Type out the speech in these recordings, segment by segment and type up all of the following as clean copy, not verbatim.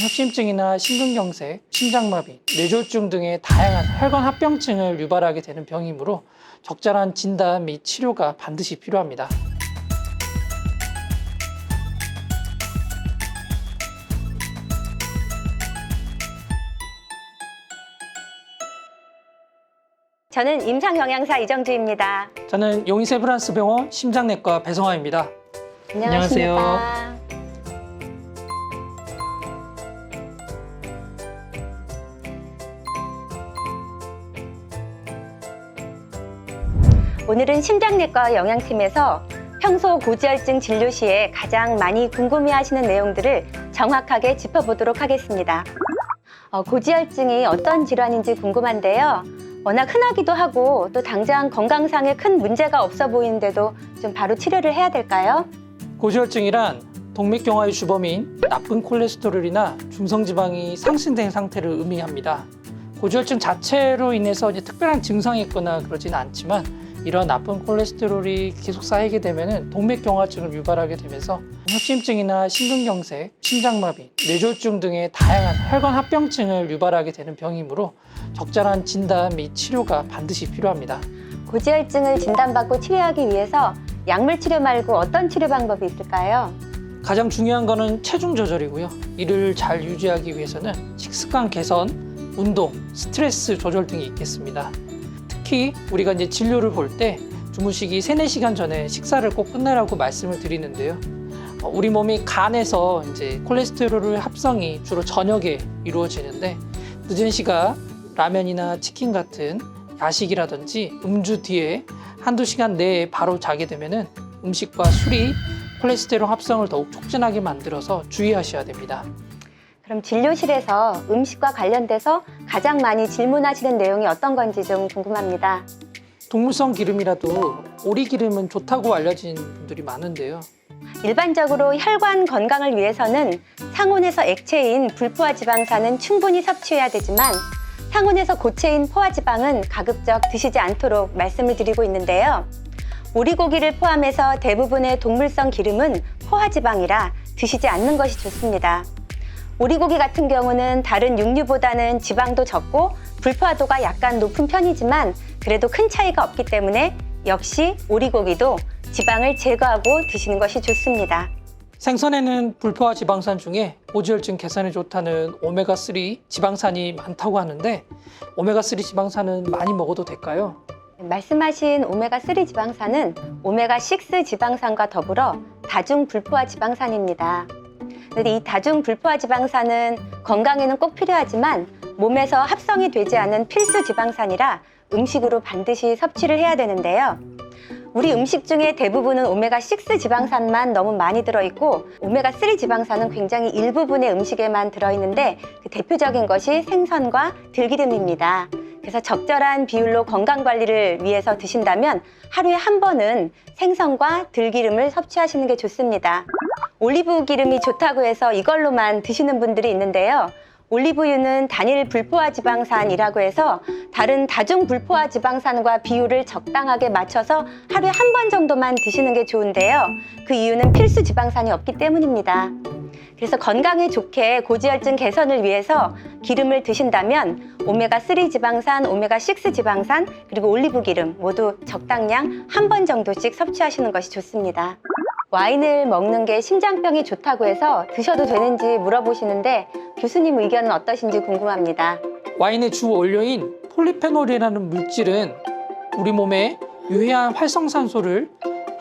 협심증이나 심근경색, 심장마비, 뇌졸중 등의 다양한 혈관 합병증을 유발하게 되는 병이므로 적절한 진단 및 치료가 반드시 필요합니다. 저는 임상영양사 이정주입니다. 저는 용인세브란스병원 심장내과 배성화입니다. 안녕하십니까. 오늘은 심장내과 영양팀에서 평소 고지혈증 진료 시에 가장 많이 궁금해하시는 내용들을 정확하게 짚어보도록 하겠습니다. 고지혈증이 어떤 질환인지 궁금한데요. 워낙 흔하기도 하고 또 당장 건강상에 큰 문제가 없어 보이는데도 좀 바로 치료를 해야 될까요? 고지혈증이란 동맥경화의 주범인 나쁜 콜레스테롤이나 중성지방이 상승된 상태를 의미합니다. 고지혈증 자체로 인해서 특별한 증상이 있거나 그러지는 않지만 이런 나쁜 콜레스테롤이 계속 쌓이게 되면 동맥경화증을 유발하게 되면서 협심증이나 심근경색, 심장마비, 뇌졸중 등의 다양한 혈관 합병증을 유발하게 되는 병이므로 적절한 진단 및 치료가 반드시 필요합니다. 고지혈증을 진단받고 치료하기 위해서 약물 치료 말고 어떤 치료 방법이 있을까요? 가장 중요한 거는 체중 조절이고요. 이를 잘 유지하기 위해서는 식습관 개선, 운동, 스트레스 조절 등이 있겠습니다. 특히 우리가 이제 진료를 볼 때 주무시기 3-4시간 전에 식사를 꼭 끝내라고 말씀을 드리는데요. 우리 몸이 간에서 이제 콜레스테롤의 합성이 주로 저녁에 이루어지는데 늦은 시각 라면이나 치킨 같은 야식이라든지 음주 뒤에 1-2시간 내에 바로 자게 되면은 음식과 술이 콜레스테롤 합성을 더욱 촉진하게 만들어서 주의하셔야 됩니다. 그럼 진료실에서 음식과 관련돼서 가장 많이 질문하시는 내용이 어떤 건지 좀 궁금합니다. 동물성 기름이라도 오리 기름은 좋다고 알려진 분들이 많은데요. 일반적으로 혈관 건강을 위해서는 상온에서 액체인 불포화 지방산은 충분히 섭취해야 되지만 상온에서 고체인 포화 지방은 가급적 드시지 않도록 말씀을 드리고 있는데요. 오리고기를 포함해서 대부분의 동물성 기름은 포화 지방이라 드시지 않는 것이 좋습니다. 오리고기 같은 경우는 다른 육류보다는 지방도 적고 불포화도가 약간 높은 편이지만 그래도 큰 차이가 없기 때문에 역시 오리고기도 지방을 제거하고 드시는 것이 좋습니다. 생선에는 불포화 지방산 중에 고지혈증 개선에 좋다는 오메가3 지방산이 많다고 하는데 오메가3 지방산은 많이 먹어도 될까요? 말씀하신 오메가3 지방산은 오메가6 지방산과 더불어 다중 불포화 지방산입니다. 이 다중 불포화 지방산은 건강에는 꼭 필요하지만 몸에서 합성이 되지 않은 필수 지방산이라 음식으로 반드시 섭취를 해야 되는데요. 우리 음식 중에 대부분은 오메가6 지방산만 너무 많이 들어있고 오메가3 지방산은 굉장히 일부분의 음식에만 들어있는데 그 대표적인 것이 생선과 들기름입니다. 그래서 적절한 비율로 건강관리를 위해서 드신다면 하루에 한 번은 생선과 들기름을 섭취하시는 게 좋습니다. 올리브 기름이 좋다고 해서 이걸로만 드시는 분들이 있는데요. 올리브유는 단일 불포화 지방산이라고 해서 다른 다중 불포화 지방산과 비율을 적당하게 맞춰서 하루에 한 번 정도만 드시는 게 좋은데요. 그 이유는 필수 지방산이 없기 때문입니다. 그래서 건강에 좋게 고지혈증 개선을 위해서 기름을 드신다면 오메가3 지방산, 오메가6 지방산, 그리고 올리브 기름 모두 적당량 한 번 정도씩 섭취하시는 것이 좋습니다. 와인을 먹는 게 심장병이 좋다고 해서 드셔도 되는지 물어보시는데 교수님 의견은 어떠신지 궁금합니다. 와인의 주 원료인 폴리페놀이라는 물질은 우리 몸에 유해한 활성산소를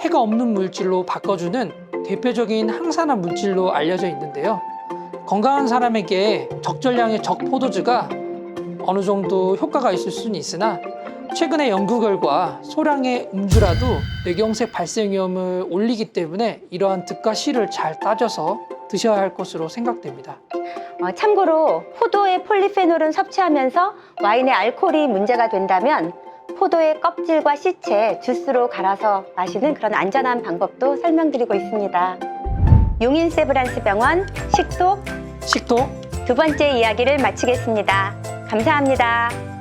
해가 없는 물질로 바꿔주는 대표적인 항산화 물질로 알려져 있는데요. 건강한 사람에게 적절량의 적포도주가 어느 정도 효과가 있을 수는 있으나 최근의 연구 결과 소량의 음주라도 뇌경색 발생 위험을 올리기 때문에 이러한 득과 실을 잘 따져서 드셔야 할 것으로 생각됩니다. 참고로 포도의 폴리페놀은 섭취하면서 와인의 알코올이 문제가 된다면 포도의 껍질과 씨채 주스로 갈아서 마시는 그런 안전한 방법도 설명드리고 있습니다. 용인세브란스병원 식톡 식도 두 번째 이야기를 마치겠습니다. 감사합니다.